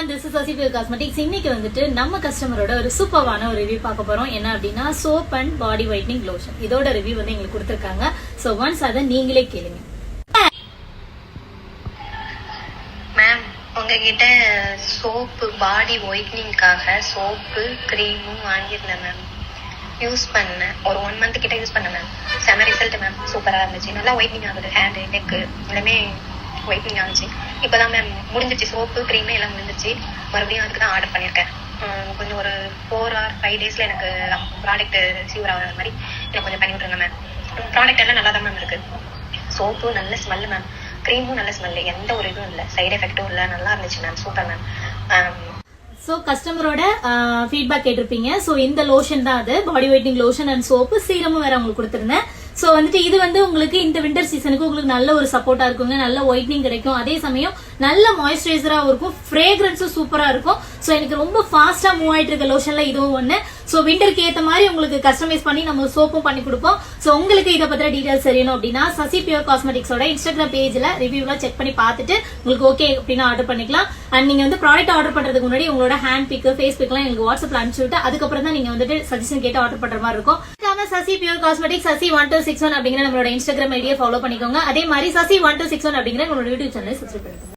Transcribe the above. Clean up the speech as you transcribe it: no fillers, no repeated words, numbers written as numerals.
everyone, this is Sasi Pure Cosmetics. இன்னைக்கு வந்துட்டு நம்ம கஸ்டமரோட ஒரு சூப்பரான ஒரு ரிவ்யூ பார்க்க போறோம். என்ன அப்படின்னா soap and body whitening lotion. இதோட ரிவ்யூ வந்து எங்களுக்கு கொடுத்திருக்காங்க. சோ ஒன்ஸ் அத நீங்களே கேளுங்க. மேம், உங்ககிட்ட சோப்பு பாடி ஒயிட்னிங்காக சோப்பு கிரீமும் வாங்கியிருந்தேன் மேம். யூஸ் பண்ணேன், ஒரு 1 month கிட்ட யூஸ் பண்ணேன் மேம். செம ரிசல்ட் மேம், சூப்பரா இருந்துச்சு. நல்லா ஒயிட்னிங் ஆகுது, ஹேண்ட் நெக் எல்லாமே ஒயிட்னிங் ஆகுச்சு. இப்பதான் மேம் முடிஞ்சிச்சு, சோப்பு கிரீம் எல்லாம் முடிஞ்சிச்சு. மறுபடியும் அதுக்கு தான் ஆர்டர் பண்ணியிருக்கேன். கொஞ்சம் ஒரு 4 or 5 daysல எனக்கு ப்ராடக்ட் ரிசீவர் ஆகிற மாதிரி எனக்கு கொஞ்சம் பண்ணி விட்டுருங்க மேம். ப்ராடக்ட் எல்லாம் நல்லா தான் மேம் இருக்கு. சோப்பு நல்ல ஸ்மெல் மேம், கிரீமும் நல்ல ஸ்மெல், எந்த ஒரு இதுவும் இல்லை, சைடு எஃபெக்டும் இல்லை, நல்லா இருந்துச்சு மேம், சூப்பர் மேம். சோ கஸ்டமரோட ஃபீட்பேக் கேட்டிருப்பீங்க. சோ இந்த லோஷன் தான் அது, body whitening lotion and soap, சீரமும் வேற உங்களுக்கு கொடுத்திருந்தேன். சோ வந்துட்டு இது வந்து உங்களுக்கு இந்த வின்டர் சீசனுக்கு உங்களுக்கு நல்ல ஒரு சப்போர்ட்டா இருக்குங்க, நல்ல ஒயிட்னிங் கிடைக்கும், அதே சமயம் நல்ல மாய்ஸ்சரைசரா இருக்கும், ஃப்ரேக்ரன்ஸும் சூப்பரா இருக்கும். சோ எனக்கு ரொம்ப ஃபாஸ்டா மூவ் ஆயிட்டு இருக்க லோஷன்ல இதுவும் ஒண்ணு. சோ விண்டருக்கு ஏத்த மாதிரி உங்களுக்கு கஸ்டமைஸ் பண்ணி நம்ம சோப்பும் பண்ணி கொடுப்போம். சோ உங்களுக்கு இதை பத்தின டீடைல்ஸ் தெரியணும் அப்படின்னா சசி பியூர் காஸ்மெட்டிக்ஸோட இன்ஸ்டாகிராம் பேஜ்ல ரிவ்யூலாம் செக் பண்ணி பார்த்துட்டு உங்களுக்கு ஓகே அப்படின்னா ஆர்டர் பண்ணிக்கலாம். அண்ட் நீங்க வந்து ப்ராடக்ட் ஆர்டர் பண்றதுக்கு முன்னாடி உங்களோட ஹேண்ட் பிக், ஃபேஸ் பிக்லாம் எங்களுக்கு வாட்ஸ்அப்ல அனுப்பிச்சு விட்டு அதுக்கப்புறம் தான் நீங்க வந்துட்டு சஜஷன் கேட்டு ஆர்டர் பண்ற மாதிரி இருக்கும். சசி பியூர் காஸ்மெட்டிக்ஸ் சசி 1261 அப்படிங்கிற நம்மளோட இன்ஸ்டாகிராம் ஐடியை ஃபாலோ பண்ணிக்கோங்க. அதே மாதிரி சசி 1261 அப்படிங்கிற நம்மளோட யூடியூப் சேனலை சப்ஸ்கிரைப் பண்ணிக்கோங்க.